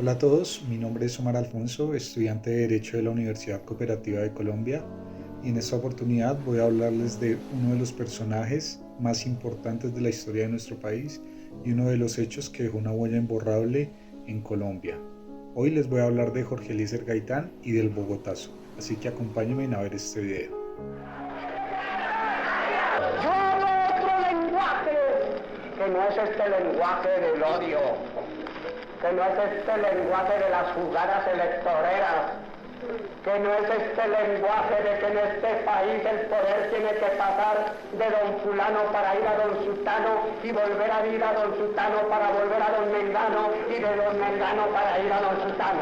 Hola a todos, mi nombre es Omar Alfonso, estudiante de Derecho de la Universidad Cooperativa de Colombia, y en esta oportunidad voy a hablarles de uno de los personajes más importantes de la historia de nuestro país y uno de los hechos que dejó una huella imborrable en Colombia. Hoy les voy a hablar de Jorge Eliezer Gaitán y del Bogotazo, así que acompáñenme a ver este video. Yo hablo otro lenguaje, que no es este lenguaje del odio, que no es este lenguaje de las jugadas electoreras, que no es este lenguaje de que en este país el poder tiene que pasar de don fulano para ir a don sultano y volver a ir a don sultano para volver a don mengano y de don mengano para ir a don sultano.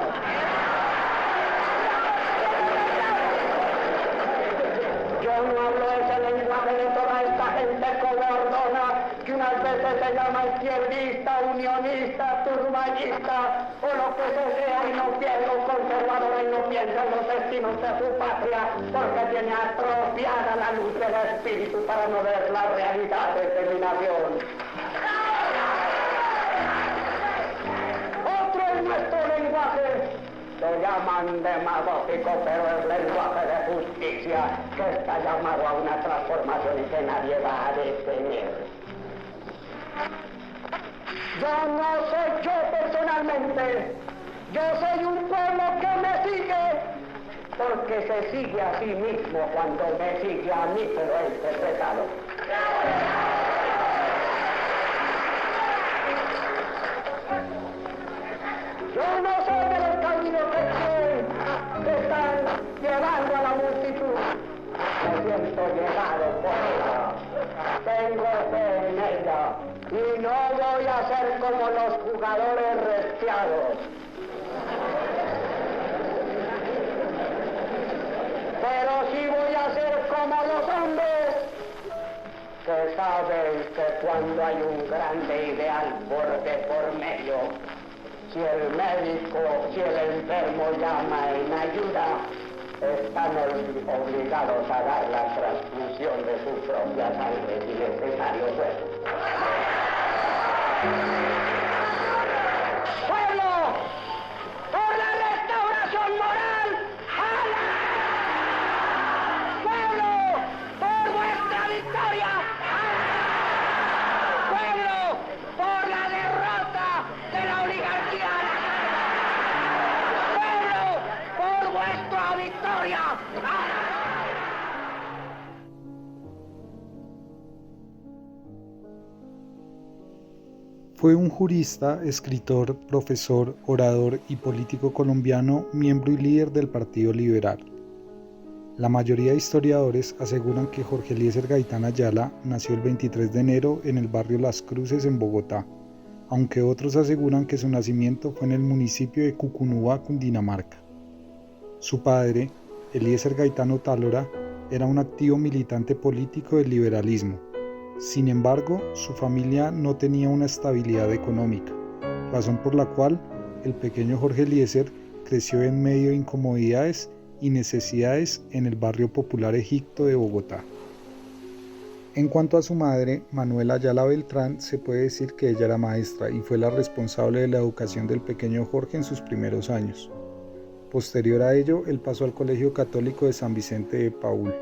Yo no hablo ese lenguaje de toda esta gente cobardona que unas veces se llama izquierdista, unionista, turbañista o lo que sea y no piensa un conservador y no piensa en los destinos de su patria porque tiene atrofiada la luz del espíritu para no ver la realidad de mi nación. Otro es nuestro lenguaje. Lo llaman demagógico, pero es lenguaje de justicia que está llamado a una transformación que nadie va a detener. Yo no soy yo personalmente, yo soy un pueblo que me sigue, porque se sigue a sí mismo cuando me sigue a mí, pero he interpretado. Yo no soy de los caudillos que están llevando a la multitud. Me siento llevado por ella. Tengo fe en ella. Y no voy a ser como los jugadores restiados. Pero sí voy a ser como los hombres que saben que cuando hay un grande ideal por medio, si el médico, si el enfermo llama en ayuda, están obligados a dar la transfusión de su propia sangre si necesario fuera. ¡Pueblo! ¡Por la restauración moral! ¡Hala! ¡Pueblo! ¡Por vuestra victoria! ¡Hala! ¡Pueblo! ¡Por la derrota de la oligarquía! ¡Pueblo! ¡Por vuestra victoria! ¡Hala! Fue un jurista, escritor, profesor, orador y político colombiano, miembro y líder del Partido Liberal. La mayoría de historiadores aseguran que Jorge Eliezer Gaitán Ayala nació el 23 de enero en el barrio Las Cruces en Bogotá, aunque otros aseguran que su nacimiento fue en el municipio de Cucunúa, Cundinamarca. Su padre, Eliezer Gaitán Otálora, era un activo militante político del liberalismo. Sin embargo, su familia no tenía una estabilidad económica, razón por la cual el pequeño Jorge Eliezer creció en medio de incomodidades y necesidades en el barrio popular Egipto de Bogotá. En cuanto a su madre, Manuela Ayala Beltrán, se puede decir que ella era maestra y fue la responsable de la educación del pequeño Jorge en sus primeros años. Posterior a ello, él pasó al Colegio Católico de San Vicente de Paúl.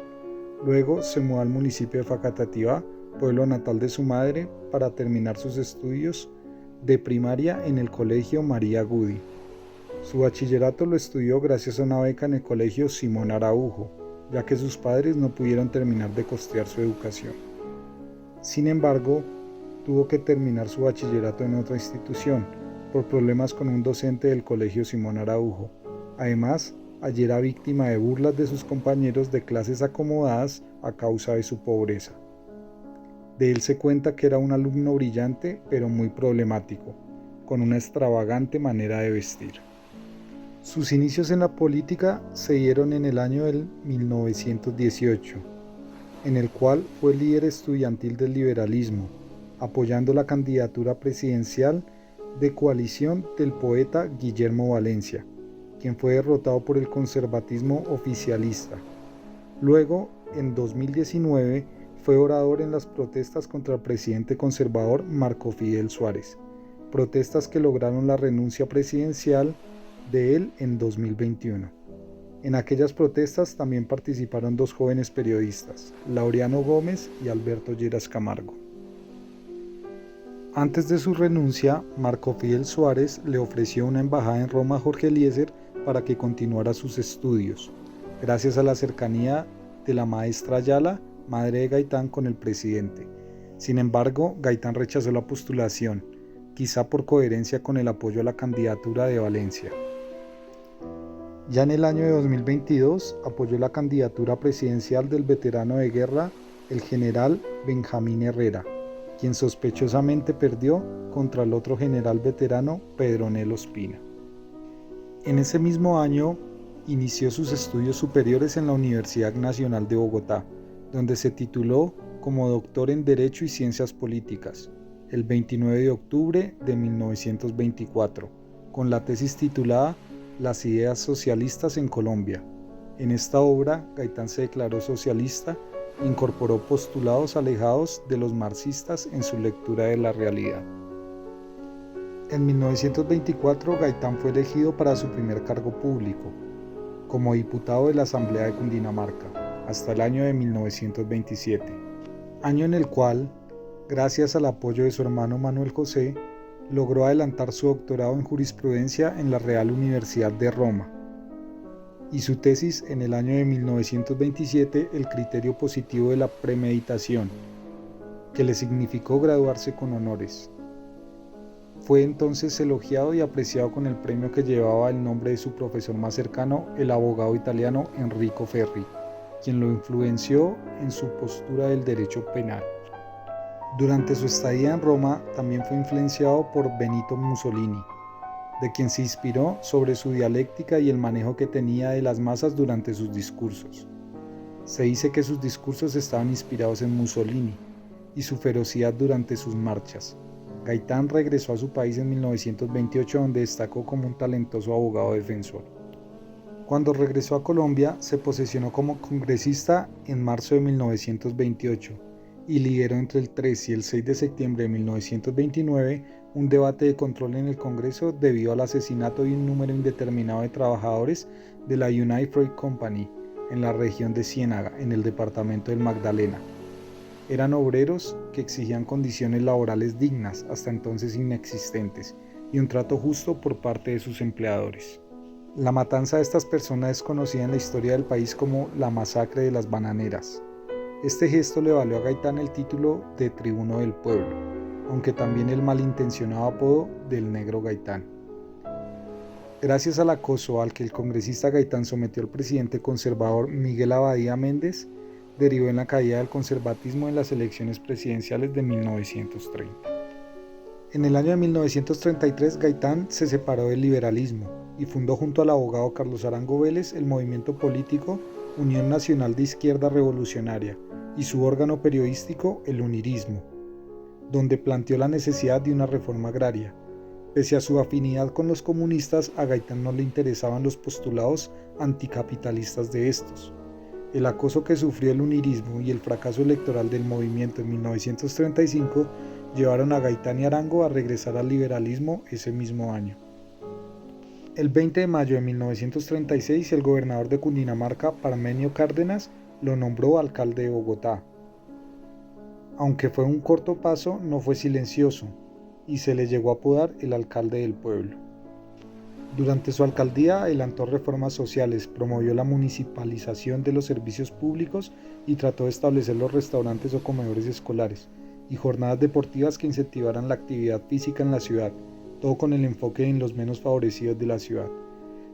Luego se mudó al municipio de Facatativá, pueblo natal de su madre, para terminar sus estudios de primaria en el Colegio María Gudi. Su bachillerato lo estudió gracias a una beca en el Colegio Simón Araujo, ya que sus padres no pudieron terminar de costear su educación. Sin embargo, tuvo que terminar su bachillerato en otra institución, por problemas con un docente del Colegio Simón Araujo. Además, allí era víctima de burlas de sus compañeros de clases acomodadas a causa de su pobreza. De él se cuenta que era un alumno brillante, pero muy problemático, con una extravagante manera de vestir. Sus inicios en la política se dieron en el año del 1918, en el cual fue líder estudiantil del liberalismo, apoyando la candidatura presidencial de coalición del poeta Guillermo Valencia, quien fue derrotado por el conservatismo oficialista. Luego, en 2019, fue orador en las protestas contra el presidente conservador Marco Fidel Suárez, protestas que lograron la renuncia presidencial de él en 2021. En aquellas protestas también participaron dos jóvenes periodistas, Laureano Gómez y Alberto Lleras Camargo. Antes de su renuncia, Marco Fidel Suárez le ofreció una embajada en Roma a Jorge Eliezer para que continuara sus estudios, gracias a la cercanía de la maestra Ayala, madre de Gaitán, con el presidente. Sin embargo, Gaitán rechazó la postulación, quizá por coherencia con el apoyo a la candidatura de Valencia. Ya en el año de 2022 apoyó la candidatura presidencial del veterano de guerra, el general Benjamín Herrera, quien sospechosamente perdió contra el otro general veterano Pedronel Ospina. En ese mismo año inició sus estudios superiores en la Universidad Nacional de Bogotá, donde se tituló como doctor en Derecho y Ciencias Políticas, el 29 de octubre de 1924, con la tesis titulada Las ideas socialistas en Colombia. En esta obra, Gaitán se declaró socialista e incorporó postulados alejados de los marxistas en su lectura de la realidad. En 1924, Gaitán fue elegido para su primer cargo público, como diputado de la Asamblea de Cundinamarca, hasta el año de 1927, año en el cual, gracias al apoyo de su hermano Manuel José, logró adelantar su doctorado en jurisprudencia en la Real Universidad de Roma y su tesis en el año de 1927, El criterio positivo de la premeditación, que le significó graduarse con honores. Fue entonces elogiado y apreciado con el premio que llevaba el nombre de su profesor más cercano, el abogado italiano Enrico Ferri, quien lo influenció en su postura del derecho penal. Durante su estadía en Roma también fue influenciado por Benito Mussolini, de quien se inspiró sobre su dialéctica y el manejo que tenía de las masas durante sus discursos. Se dice que sus discursos estaban inspirados en Mussolini y su ferocidad durante sus marchas. Gaitán regresó a su país en 1928, donde destacó como un talentoso abogado defensor. Cuando regresó a Colombia, se posesionó como congresista en marzo de 1928 y lideró entre el 3 y el 6 de septiembre de 1929 un debate de control en el Congreso debido al asesinato de un número indeterminado de trabajadores de la United Fruit Company en la región de Ciénaga, en el departamento del Magdalena. Eran obreros que exigían condiciones laborales dignas, hasta entonces inexistentes, y un trato justo por parte de sus empleadores. La matanza de estas personas es conocida en la historia del país como la masacre de las bananeras. Este gesto le valió a Gaitán el título de Tribuno del Pueblo, aunque también el malintencionado apodo del Negro Gaitán. Gracias al acoso al que el congresista Gaitán sometió al presidente conservador Miguel Abadía Méndez, derivó en la caída del conservatismo en las elecciones presidenciales de 1930. En el año de 1933, Gaitán se separó del liberalismo y fundó junto al abogado Carlos Arango Vélez el movimiento político Unión Nacional de Izquierda Revolucionaria y su órgano periodístico, el Unirismo, donde planteó la necesidad de una reforma agraria. Pese a su afinidad con los comunistas, a Gaitán no le interesaban los postulados anticapitalistas de estos. El acoso que sufrió el unirismo y el fracaso electoral del movimiento en 1935 llevaron a Gaitán y Arango a regresar al liberalismo ese mismo año. El 20 de mayo de 1936, el gobernador de Cundinamarca, Parmenio Cárdenas, lo nombró alcalde de Bogotá. Aunque fue un corto paso, no fue silencioso, y se le llegó a apodar el alcalde del pueblo. Durante su alcaldía adelantó reformas sociales, promovió la municipalización de los servicios públicos y trató de establecer los restaurantes o comedores escolares y jornadas deportivas que incentivaran la actividad física en la ciudad, todo con el enfoque en los menos favorecidos de la ciudad,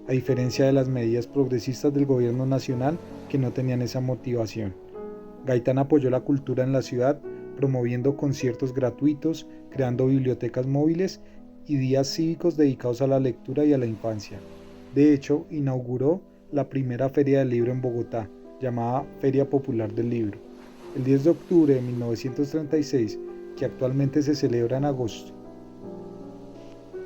a diferencia de las medidas progresistas del gobierno nacional que no tenían esa motivación. Gaitán apoyó la cultura en la ciudad, promoviendo conciertos gratuitos, creando bibliotecas móviles y días cívicos dedicados a la lectura y a la infancia. De hecho, inauguró la primera feria del libro en Bogotá, llamada Feria Popular del Libro, el 10 de octubre de 1936, que actualmente se celebra en agosto.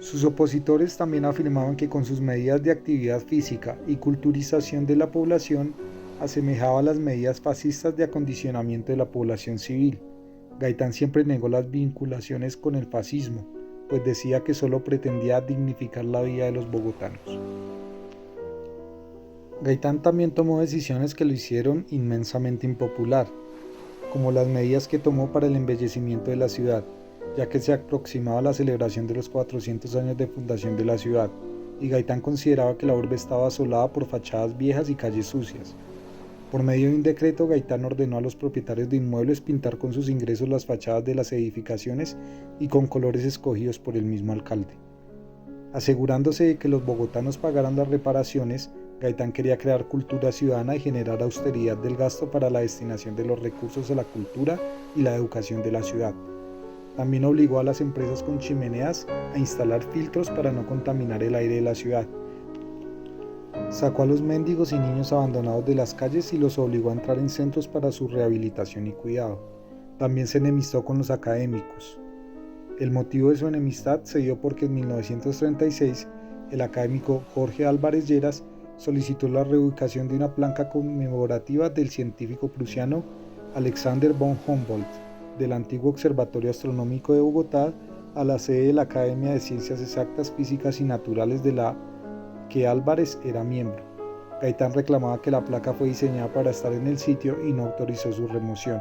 Sus opositores también afirmaban que con sus medidas de actividad física y culturización de la población, asemejaba a las medidas fascistas de acondicionamiento de la población civil. Gaitán siempre negó las vinculaciones con el fascismo, pues decía que solo pretendía dignificar la vida de los bogotanos. Gaitán también tomó decisiones que lo hicieron inmensamente impopular, como las medidas que tomó para el embellecimiento de la ciudad, ya que se aproximaba la celebración de los 400 años de fundación de la ciudad, y Gaitán consideraba que la urbe estaba asolada por fachadas viejas y calles sucias. Por medio de un decreto, Gaitán ordenó a los propietarios de inmuebles pintar con sus ingresos las fachadas de las edificaciones y con colores escogidos por el mismo alcalde. Asegurándose de que los bogotanos pagaran las reparaciones, Gaitán quería crear cultura ciudadana y generar austeridad del gasto para la destinación de los recursos a la cultura y la educación de la ciudad. También obligó a las empresas con chimeneas a instalar filtros para no contaminar el aire de la ciudad. Sacó a los mendigos y niños abandonados de las calles y los obligó a entrar en centros para su rehabilitación y cuidado. También se enemistó con los académicos. El motivo de su enemistad se dio porque en 1936 el académico Jorge Álvarez Lleras solicitó la reubicación de una placa conmemorativa del científico prusiano Alexander von Humboldt del antiguo Observatorio Astronómico de Bogotá a la sede de la Academia de Ciencias Exactas, Físicas y Naturales de la que Álvarez era miembro. Gaitán reclamaba que la placa fue diseñada para estar en el sitio y no autorizó su remoción.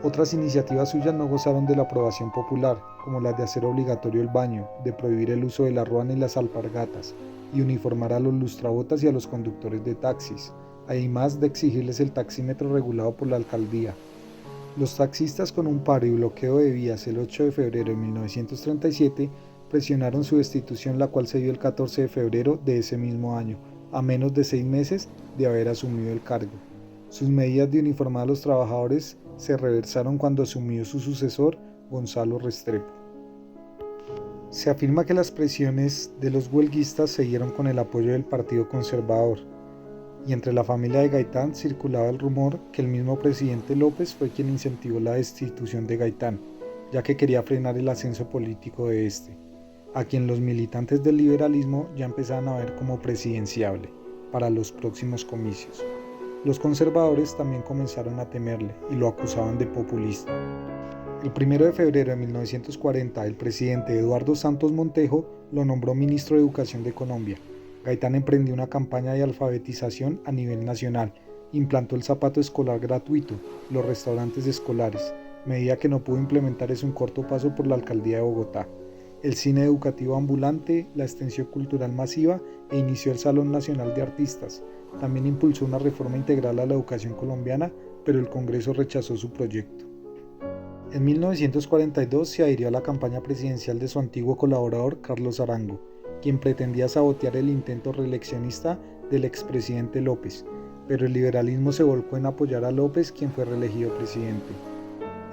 Otras iniciativas suyas no gozaron de la aprobación popular, como las de hacer obligatorio el baño, de prohibir el uso de la ruana y las alpargatas, y uniformar a los lustrabotas y a los conductores de taxis, además de exigirles el taxímetro regulado por la alcaldía. Los taxistas, con un paro y bloqueo de vías el 8 de febrero de 1937, presionaron su destitución, la cual se dio el 14 de febrero de ese mismo año, a menos de 6 meses de haber asumido el cargo. Sus medidas de uniformar a los trabajadores se reversaron cuando asumió su sucesor, Gonzalo Restrepo. Se afirma que las presiones de los huelguistas se dieron con el apoyo del Partido Conservador, y entre la familia de Gaitán circulaba el rumor que el mismo presidente López fue quien incentivó la destitución de Gaitán, ya que quería frenar el ascenso político de este, a quien los militantes del liberalismo ya empezaban a ver como presidenciable para los próximos comicios. Los conservadores también comenzaron a temerle y lo acusaban de populista. El 1 de febrero de 1940, el presidente Eduardo Santos Montejo lo nombró ministro de Educación de Colombia. Gaitán emprendió una campaña de alfabetización a nivel nacional, implantó el zapato escolar gratuito, los restaurantes escolares, medida que no pudo implementar en un corto paso por la alcaldía de Bogotá, el cine educativo ambulante, la extensión cultural masiva e inició el Salón Nacional de Artistas. También impulsó una reforma integral a la educación colombiana, pero el Congreso rechazó su proyecto. En 1942 se adhirió a la campaña presidencial de su antiguo colaborador Carlos Arango, quien pretendía sabotear el intento reeleccionista del expresidente López, pero el liberalismo se volcó en apoyar a López, quien fue reelegido presidente.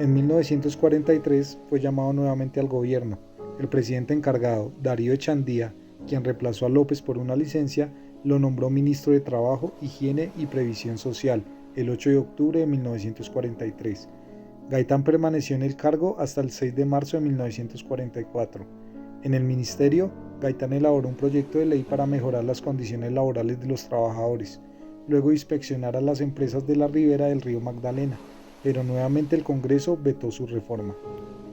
En 1943 fue llamado nuevamente al gobierno. El presidente encargado, Darío Echandía, quien reemplazó a López por una licencia, lo nombró ministro de Trabajo, Higiene y Previsión Social el 8 de octubre de 1943. Gaitán permaneció en el cargo hasta el 6 de marzo de 1944. En el ministerio, Gaitán elaboró un proyecto de ley para mejorar las condiciones laborales de los trabajadores, luego de inspeccionar a las empresas de la ribera del río Magdalena, pero nuevamente el Congreso vetó su reforma.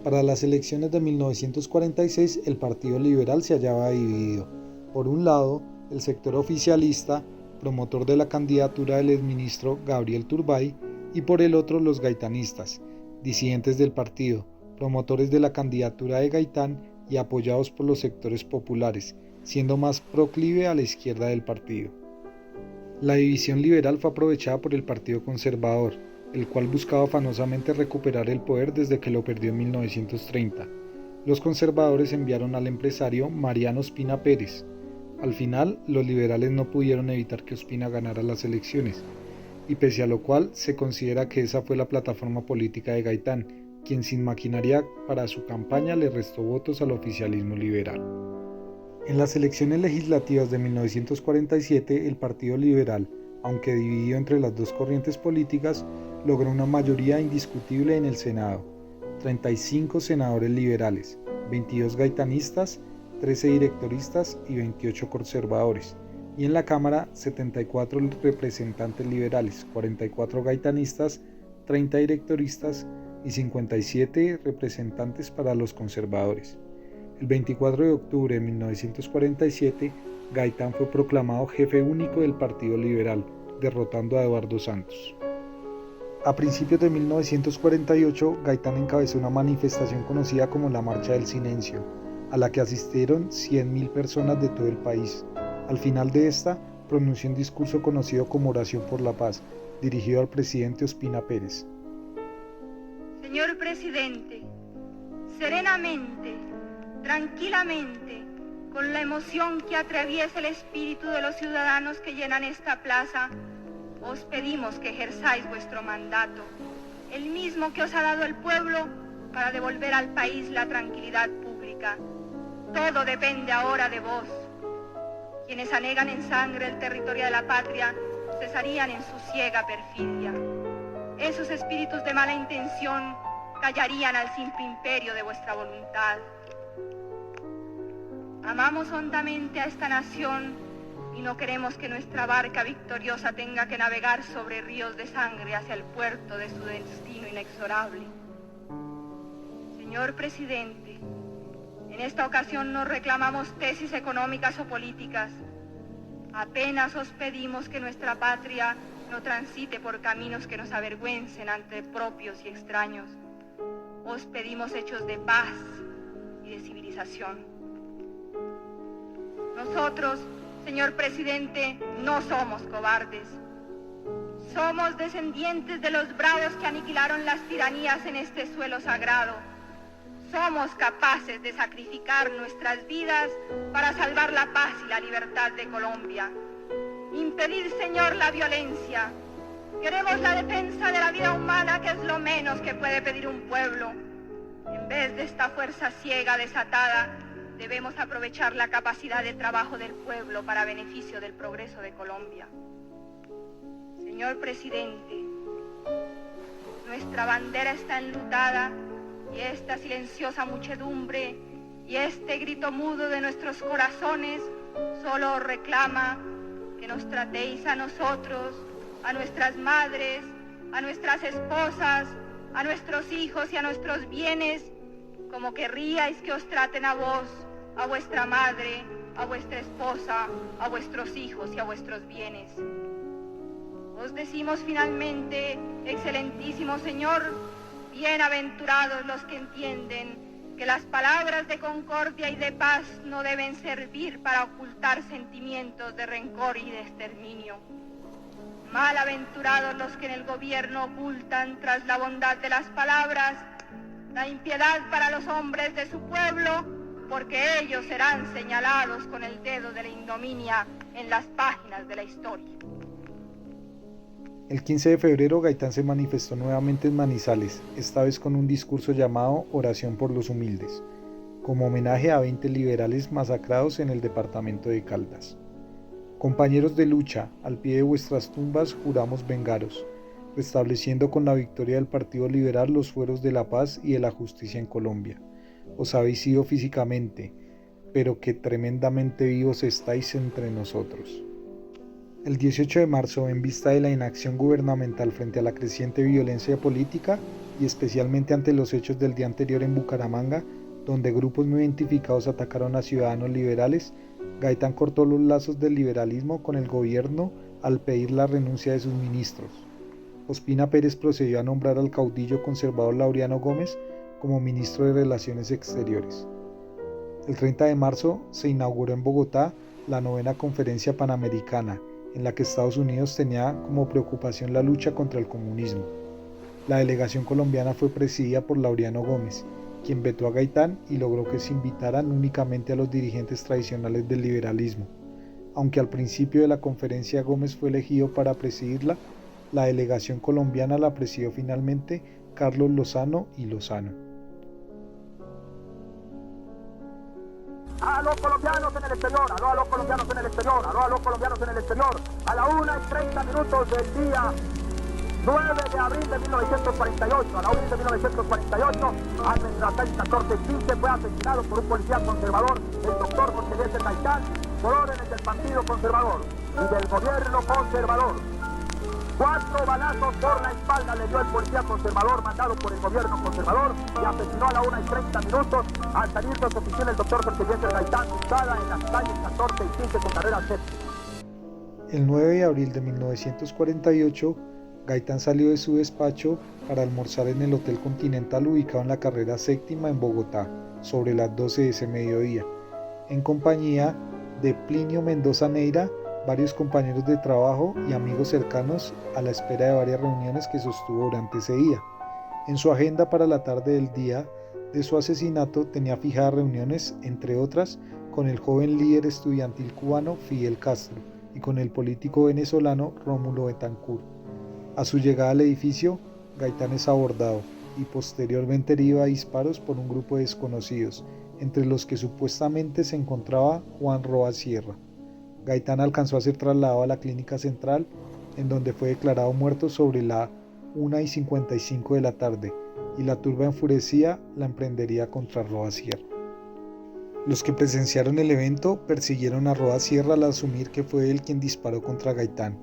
Para las elecciones de 1946, el Partido Liberal se hallaba dividido. Por un lado, el sector oficialista, promotor de la candidatura del exministro Gabriel Turbay, y por el otro los gaitanistas, disidentes del partido, promotores de la candidatura de Gaitán y apoyados por los sectores populares, siendo más proclive a la izquierda del partido. La división liberal fue aprovechada por el Partido Conservador, el cual buscaba afanosamente recuperar el poder desde que lo perdió en 1930. Los conservadores enviaron al empresario Mariano Ospina Pérez. Al final, los liberales no pudieron evitar que Ospina ganara las elecciones, y pese a lo cual se considera que esa fue la plataforma política de Gaitán, quien sin maquinaria para su campaña le restó votos al oficialismo liberal. En las elecciones legislativas de 1947, el Partido Liberal, aunque dividido entre las dos corrientes políticas, logró una mayoría indiscutible en el Senado: 35 senadores liberales, 22 gaitanistas, 13 directoristas y 28 conservadores, y en la Cámara 74 representantes liberales, 44 gaitanistas, 30 directoristas, y 57 representantes para los conservadores. El 24 de octubre de 1947, Gaitán fue proclamado jefe único del Partido Liberal, derrotando a Eduardo Santos. A principios de 1948, Gaitán encabezó una manifestación conocida como la Marcha del Silencio, a la que asistieron 100.000 personas de todo el país. Al final de esta, pronunció un discurso conocido como Oración por la Paz, dirigido al presidente Ospina Pérez. Señor presidente, serenamente, tranquilamente, con la emoción que atraviesa el espíritu de los ciudadanos que llenan esta plaza, os pedimos que ejerzáis vuestro mandato, el mismo que os ha dado el pueblo, para devolver al país la tranquilidad pública. Todo depende ahora de vos. Quienes anegan en sangre el territorio de la patria cesarían en su ciega perfidia. Esos espíritus de mala intención callarían al simple imperio de vuestra voluntad. Amamos hondamente a esta nación y no queremos que nuestra barca victoriosa tenga que navegar sobre ríos de sangre hacia el puerto de su destino inexorable. Señor presidente, en esta ocasión no reclamamos tesis económicas o políticas. Apenas os pedimos que nuestra patria no transite por caminos que nos avergüencen ante propios y extraños. Os pedimos hechos de paz y de civilización. Nosotros, señor presidente, no somos cobardes. Somos descendientes de los bravos que aniquilaron las tiranías en este suelo sagrado. Somos capaces de sacrificar nuestras vidas para salvar la paz y la libertad de Colombia. Impedir, Señor, la violencia. Queremos la defensa de la vida humana, que es lo menos que puede pedir un pueblo. En vez de esta fuerza ciega desatada, debemos aprovechar la capacidad de trabajo del pueblo para beneficio del progreso de Colombia. Señor presidente, nuestra bandera está enlutada y esta silenciosa muchedumbre y este grito mudo de nuestros corazones solo reclama que nos tratéis a nosotros, a nuestras madres, a nuestras esposas, a nuestros hijos y a nuestros bienes, como querríais que os traten a vos, a vuestra madre, a vuestra esposa, a vuestros hijos y a vuestros bienes. Os decimos finalmente, excelentísimo Señor, bienaventurados los que entienden que las palabras de concordia y de paz no deben servir para ocultar sentimientos de rencor y de exterminio. Malaventurados los que en el gobierno ocultan, tras la bondad de las palabras, la impiedad para los hombres de su pueblo, porque ellos serán señalados con el dedo de la ignominia en las páginas de la historia. El 15 de febrero, Gaitán se manifestó nuevamente en Manizales, esta vez con un discurso llamado Oración por los Humildes, como homenaje a 20 liberales masacrados en el departamento de Caldas. Compañeros de lucha, al pie de vuestras tumbas juramos vengaros, restableciendo con la victoria del Partido Liberal los fueros de la paz y de la justicia en Colombia. Os habéis ido físicamente, pero que tremendamente vivos estáis entre nosotros. El 18 de marzo, en vista de la inacción gubernamental frente a la creciente violencia política y especialmente ante los hechos del día anterior en Bucaramanga, donde grupos no identificados atacaron a ciudadanos liberales, Gaitán cortó los lazos del liberalismo con el gobierno al pedir la renuncia de sus ministros. Ospina Pérez procedió a nombrar al caudillo conservador Laureano Gómez como ministro de Relaciones Exteriores. El 30 de marzo se inauguró en Bogotá la 9ª Conferencia Panamericana, en la que Estados Unidos tenía como preocupación la lucha contra el comunismo. La delegación colombiana fue presidida por Laureano Gómez, quien vetó a Gaitán y logró que se invitaran únicamente a los dirigentes tradicionales del liberalismo. Aunque al principio de la conferencia Gómez fue elegido para presidirla, la delegación colombiana la presidió finalmente Carlos Lozano y Lozano. A los colombianos en el exterior, a los colombianos en el exterior, a los colombianos en el exterior, a la 1:30 del día 9 de abril de 1948, a la 1 de 1948, a nuestras 14:15 fue asesinado por un policía conservador, el doctor José Eliezer Gaitán, por órdenes del Partido Conservador y del gobierno conservador. 4 balazos por la espalda le dio el policía conservador mandado por el gobierno conservador y asesinó a la 1:30 al salir de su oficina el doctor Jorge Eliezer Gaitán, usada en las calles 14 y 15 con carrera 7. El 9 de abril de 1948, Gaitán salió de su despacho para almorzar en el Hotel Continental ubicado en la carrera 7ª en Bogotá, sobre las 12 de ese mediodía, en compañía de Plinio Mendoza Neira, varios compañeros de trabajo y amigos cercanos, a la espera de varias reuniones que sostuvo durante ese día. En su agenda para la tarde del día de su asesinato tenía fijadas reuniones, entre otras, con el joven líder estudiantil cubano Fidel Castro y con el político venezolano Rómulo Betancourt. A su llegada al edificio, Gaitán es abordado y posteriormente herido a disparos por un grupo de desconocidos, entre los que supuestamente se encontraba Juan Roa Sierra. Gaitán alcanzó a ser trasladado a la clínica central, en donde fue declarado muerto sobre la 1:55 de la tarde, y la turba enfurecida la emprendería contra Roa Sierra. Los que presenciaron el evento persiguieron a Roa Sierra al asumir que fue él quien disparó contra Gaitán,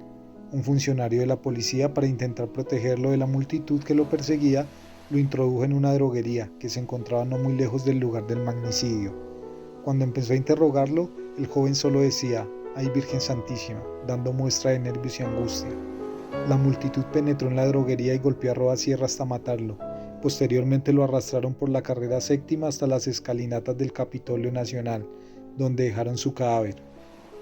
un funcionario de la policía. Para intentar protegerlo de la multitud que lo perseguía, lo introdujo en una droguería que se encontraba no muy lejos del lugar del magnicidio. Cuando empezó a interrogarlo, el joven solo decía: «Ay Virgen Santísima», dando muestra de nervios y angustia. La multitud penetró en la droguería y golpeó a Roa Sierra hasta matarlo. Posteriormente lo arrastraron por la carrera 7ª hasta las escalinatas del Capitolio Nacional, donde dejaron su cadáver.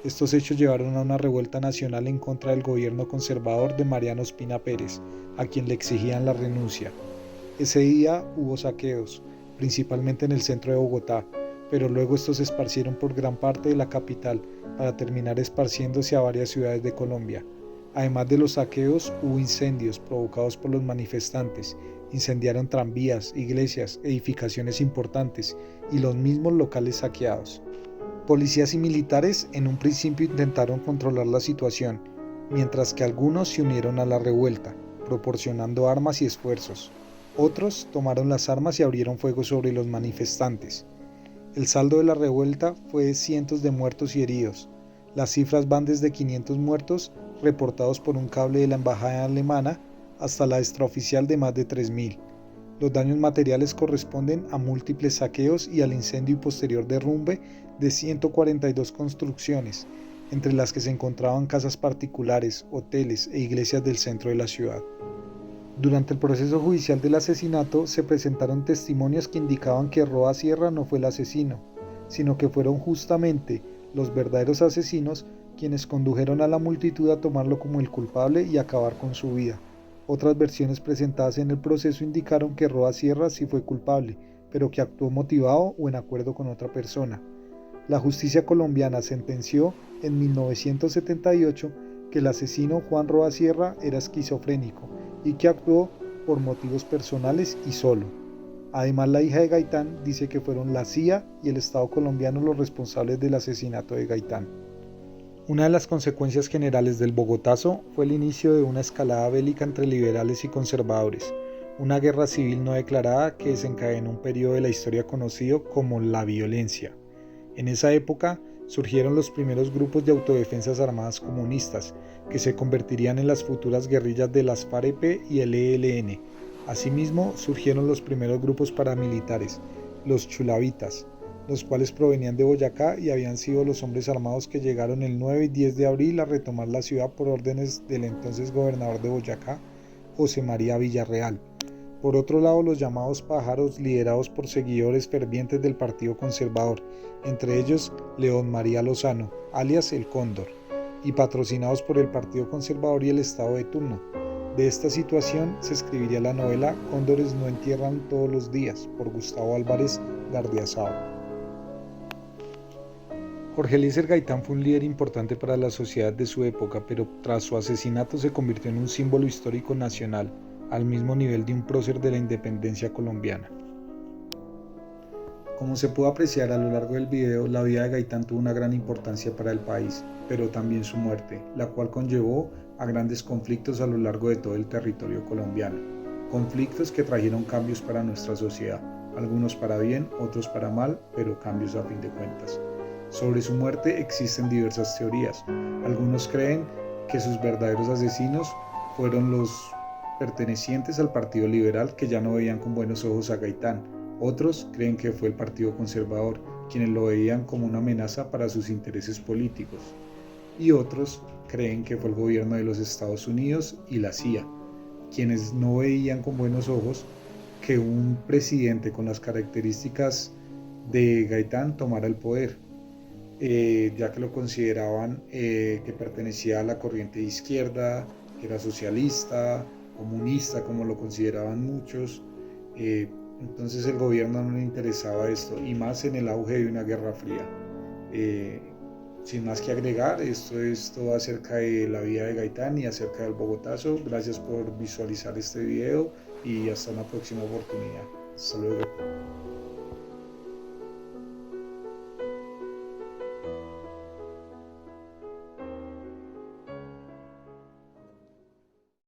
Estos hechos llevaron a una revuelta nacional en contra del gobierno conservador de Mariano Ospina Pérez, a quien le exigían la renuncia. Ese día hubo saqueos, principalmente en el centro de Bogotá, pero luego estos se esparcieron por gran parte de la capital para terminar esparciéndose a varias ciudades de Colombia. Además de los saqueos, hubo incendios provocados por los manifestantes, incendiaron tranvías, iglesias, edificaciones importantes y los mismos locales saqueados. Policías y militares en un principio intentaron controlar la situación, mientras que algunos se unieron a la revuelta, proporcionando armas y esfuerzos. Otros tomaron las armas y abrieron fuego sobre los manifestantes. El saldo de la revuelta fue de cientos de muertos y heridos. Las cifras van desde 500 muertos, reportados por un cable de la embajada alemana, hasta la extraoficial de más de 3.000. Los daños materiales corresponden a múltiples saqueos y al incendio y posterior derrumbe de 142 construcciones, entre las que se encontraban casas particulares, hoteles e iglesias del centro de la ciudad. Durante el proceso judicial del asesinato se presentaron testimonios que indicaban que Roa Sierra no fue el asesino, sino que fueron justamente los verdaderos asesinos quienes condujeron a la multitud a tomarlo como el culpable y acabar con su vida. Otras versiones presentadas en el proceso indicaron que Roa Sierra sí fue culpable, pero que actuó motivado o en acuerdo con otra persona. La justicia colombiana sentenció en 1978 que el asesino Juan Roa Sierra era esquizofrénico y que actuó por motivos personales y solo. Además, la hija de Gaitán dice que fueron la CIA y el Estado colombiano los responsables del asesinato de Gaitán. Una de las consecuencias generales del Bogotazo fue el inicio de una escalada bélica entre liberales y conservadores, una guerra civil no declarada que desencadenó un periodo de la historia conocido como la violencia. En esa época surgieron los primeros grupos de autodefensas armadas comunistas, que se convertirían en las futuras guerrillas de las FAREP y el ELN. Asimismo, surgieron los primeros grupos paramilitares, los chulavitas, los cuales provenían de Boyacá y habían sido los hombres armados que llegaron el 9 y 10 de abril a retomar la ciudad por órdenes del entonces gobernador de Boyacá, José María Villarreal. Por otro lado, los llamados pájaros, liderados por seguidores fervientes del Partido Conservador, entre ellos León María Lozano, alias El Cóndor, y patrocinados por el Partido Conservador y el Estado de turno. De esta situación se escribiría la novela Cóndores no entierran todos los días, por Gustavo Álvarez Gardiazabal. Jorge Eliezer Gaitán fue un líder importante para la sociedad de su época, pero tras su asesinato se convirtió en un símbolo histórico nacional, al mismo nivel de un prócer de la independencia colombiana. Como se pudo apreciar a lo largo del video, la vida de Gaitán tuvo una gran importancia para el país, pero también su muerte, la cual conllevó a grandes conflictos a lo largo de todo el territorio colombiano. Conflictos que trajeron cambios para nuestra sociedad, algunos para bien, otros para mal, pero cambios a fin de cuentas. Sobre su muerte existen diversas teorías. Algunos creen que sus verdaderos asesinos fueron los pertenecientes al Partido Liberal que ya no veían con buenos ojos a Gaitán. Otros creen que fue el Partido Conservador, quienes lo veían como una amenaza para sus intereses políticos. Y otros creen que fue el gobierno de los Estados Unidos y la CIA, quienes no veían con buenos ojos que un presidente con las características de Gaitán tomara el poder, ya que lo consideraban que pertenecía a la corriente de izquierda, que era socialista, comunista, como lo consideraban muchos. Entonces el gobierno no le interesaba esto, y más en el auge de una guerra fría. Sin más que agregar, esto es todo acerca de la vida de Gaitán y acerca del Bogotazo. Gracias por visualizar este video y hasta una próxima oportunidad. Hasta luego.